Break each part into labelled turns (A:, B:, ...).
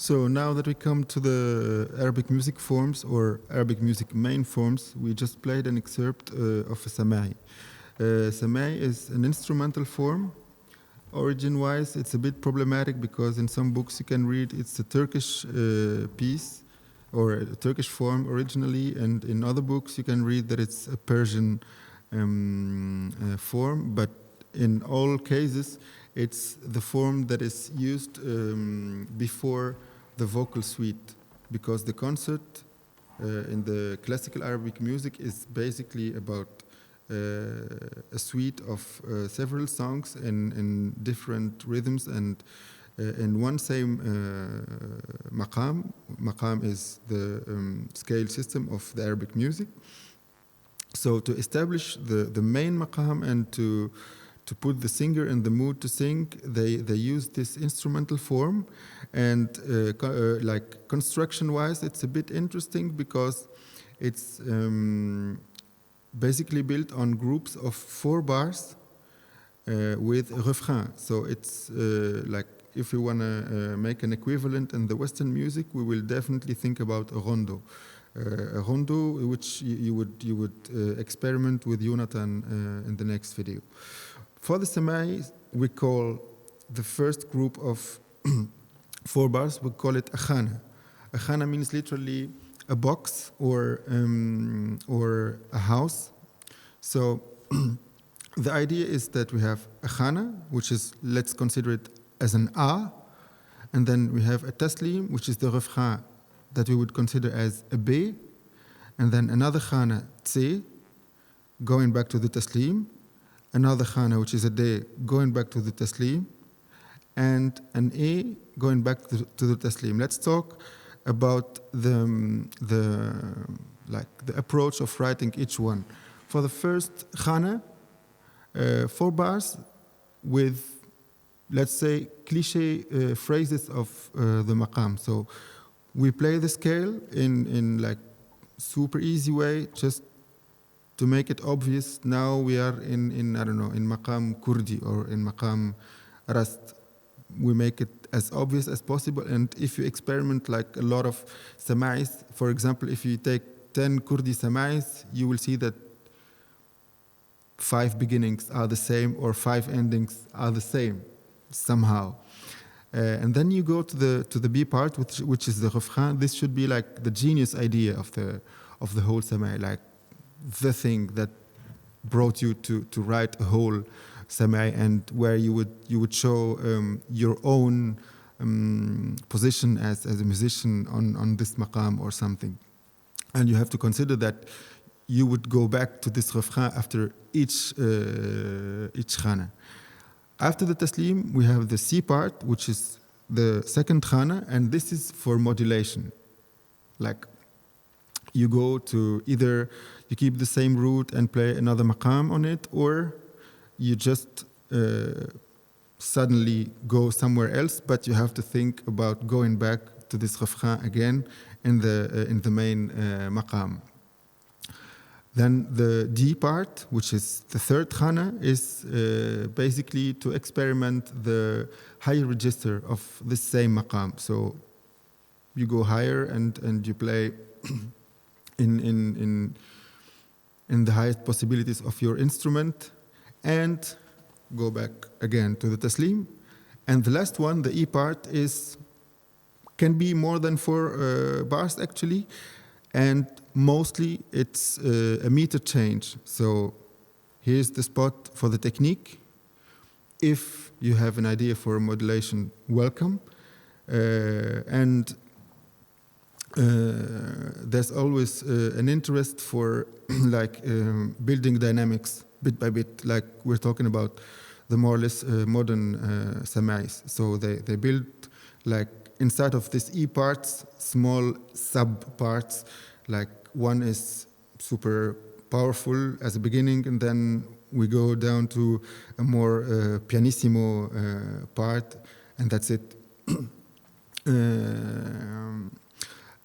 A: So now that we come to the Arabic music forms or Arabic music main forms, we just played an excerpt of a samai. Samai is an instrumental form. Origin-wise, it's a bit problematic because in some books you can read it's a Turkish piece or a Turkish form originally, and in other books you can read that it's a Persian form, but in all cases it's the form that is used before the vocal suite, because the concert in the classical Arabic music is basically about a suite of several songs in different rhythms and in one same maqam. Maqam is the scale system of the Arabic music. So to establish the main maqam and to put the singer in the mood to sing, they use this instrumental form, and like construction-wise, it's a bit interesting because it's basically built on groups of 4 bars with refrain. So it's like if we want to make an equivalent in the Western music, we will definitely think about a rondo. A rondo, which you would experiment with Jonathan in the next video. For the samai, we call the first group of 4 bars, we call it a khana. A khana means literally a box or a house. So the idea is that we have a khana, which is, let's consider it as an A, and then we have a taslim, which is the refrain that we would consider as a B, and then another khana, C, going back to the taslim, another khana, which is a D, going back to the taslim, and an A going back to the taslim. Let's talk about the approach of writing each one. For the first khana, 4 bars with, let's say, cliche phrases of the maqam. So we play the scale in like super easy way, just to make it obvious. Now we are in I don't know, in maqam Kurdi or in maqam Rast. We make it as obvious as possible, and if you experiment like a lot of samais, for example, if you take 10 Kurdi samais, you will see that 5 beginnings are the same or 5 endings are the same somehow. And then you go to the B part, which is the refrain. This should be like the genius idea of the whole samai, like the thing that brought you to write a whole samai, and where you would show your own position as a musician on this maqam or something. And you have to consider that you would go back to this refrain after each khana. After the taslim, we have the C part, which is the second khana, and this is for modulation. Like, you go to either you keep the same root and play another maqam on it, or you just suddenly go somewhere else, but you have to think about going back to this refrain again in the main maqam. Then the D part, which is the third khana, is basically to experiment the higher register of the same maqam. So you go higher and you play in the highest possibilities of your instrument, and go back again to the taslim. And the last one, the E part, can be more than 4 bars actually, and mostly it's a meter change. So here's the spot for the technique. If you have an idea for a modulation, welcome. And there's always an interest for like building dynamics bit by bit, like we're talking about the more or less modern samais. So they build like inside of this E parts, small sub parts, like one is super powerful as a beginning, and then we go down to a more pianissimo part, and that's it.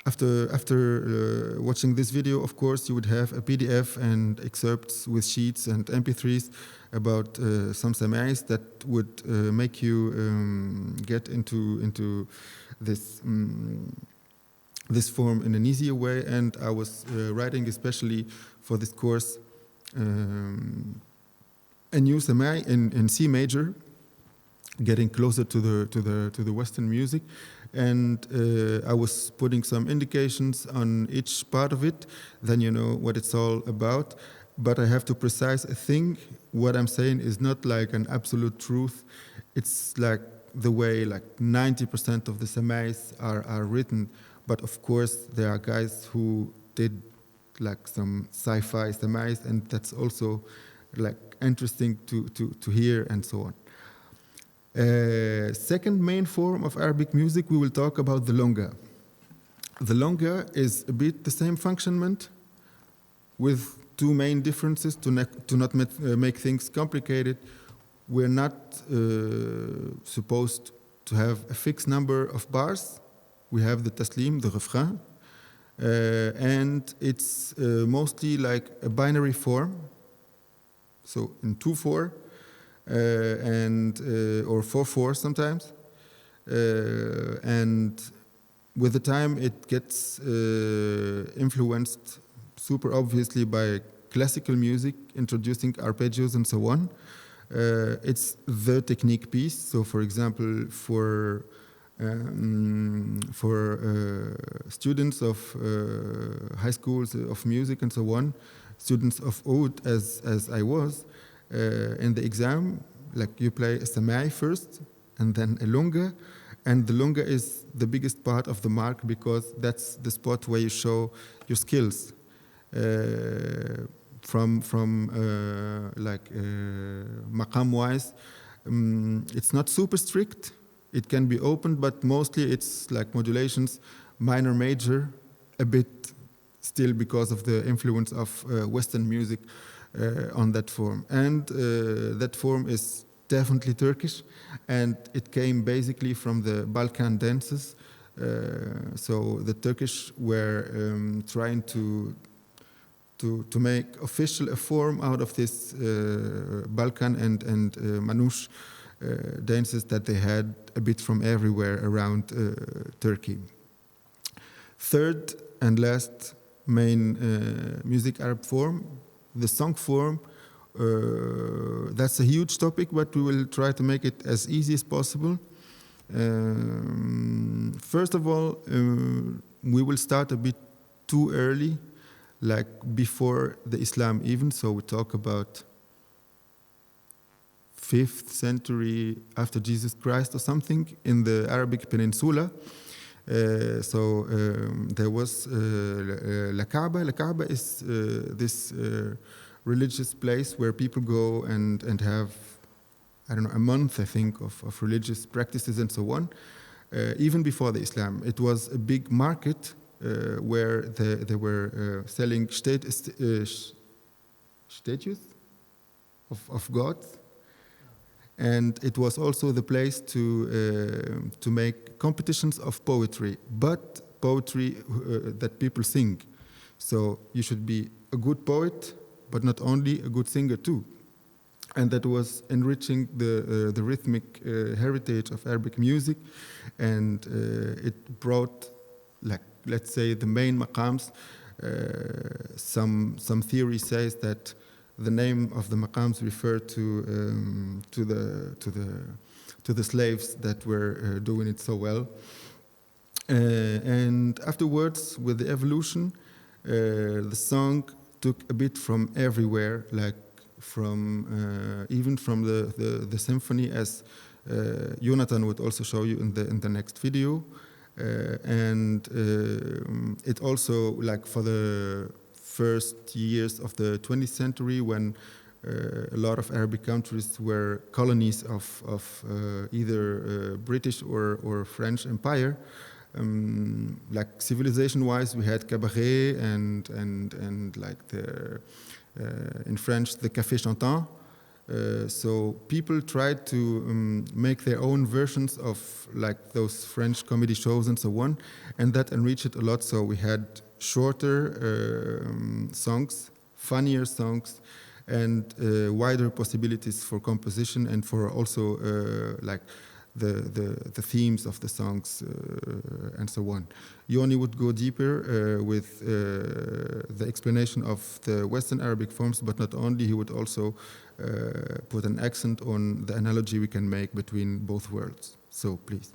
A: After watching this video, of course, you would have a PDF and excerpts with sheets and MP3s about some samais that would make you get into this form in an easier way. And I was writing especially for this course a new semi in C major, getting closer to the Western music, and I was putting some indications on each part of it. Then you know what it's all about. But I have to precise a thing. What I'm saying is not like an absolute truth. It's like the way like 90% of the semis are written. But of course, there are guys who did like some sci-fi semis, and that's also like interesting to hear and so on. Second main form of Arabic music, we will talk about the longa. The longa is a bit the same functionment with two main differences to not make things complicated. We're not supposed to have a fixed number of bars. We have the taslim, the refrain, and it's mostly like a binary form. So in 2/4 and or 4/4 sometimes, and with the time it gets influenced super obviously by classical music, introducing arpeggios and so on. It's the technique piece. So, for example, for students of high schools of music and so on, students of oud as I was, in the exam, like you play a samai first and then a longa, and the longa is the biggest part of the mark because that's the spot where you show your skills. From maqam wise, it's not super strict. It can be opened, but mostly it's like modulations, minor, major, a bit still because of the influence of Western music on that form. And that form is definitely Turkish, and it came basically from the Balkan dances. So the Turkish were trying to make official a form out of this Balkan and Manouche dances that they had a bit from everywhere around Turkey. Third and last main music Arab form, the song form. That's a huge topic, but we will try to make it as easy as possible. First of all, we will start a bit too early, like before the Islam even, so we talk about 5th century after Jesus Christ or something in the Arabic Peninsula. So there was La Kaaba. La Kaaba is this religious place where people go and have, I don't know, a month, I think, of religious practices and so on. Even before the Islam, it was a big market where they were selling statues of gods, and it was also the place to make competitions of poetry, but poetry that people sing. So you should be a good poet, but not only a good singer too. And that was enriching the rhythmic heritage of Arabic music, and it brought, like, let's say, the main maqams. Some theory says that the name of the maqams refer to the slaves that were doing it so well. And afterwards, with the evolution, the song took a bit from everywhere, like from even from the symphony, as Jonathan would also show you in the next video. And it also, like, for the first years of the 20th century, when a lot of Arabic countries were colonies of either British or French Empire, like civilization-wise, we had cabaret and like the in French the café chantant. So people tried to make their own versions of like those French comedy shows and so on, and that enriched it a lot. So we had shorter songs, funnier songs, and wider possibilities for composition and for also like the themes of the songs and so on. Yoni would go deeper with the explanation of the Western Arabic forms, but not only, he would also put an accent on the analogy we can make between both worlds. So please.